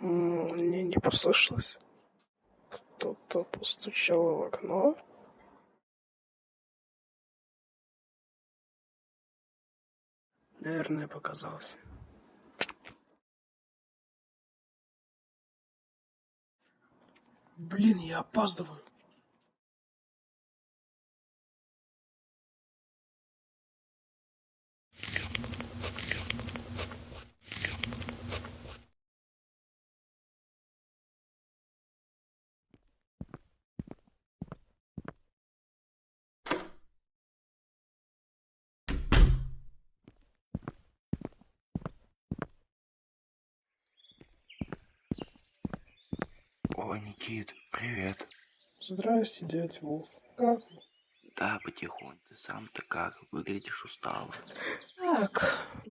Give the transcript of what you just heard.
Мне не послышалось. Кто-то постучал в окно. Наверное, показалось. Блин, я опаздываю. Ой, Никит, привет. Здрасте, дядя Вов. Как вы? Да, потихоньку. Ты сам-то как? Выглядишь устало. Так,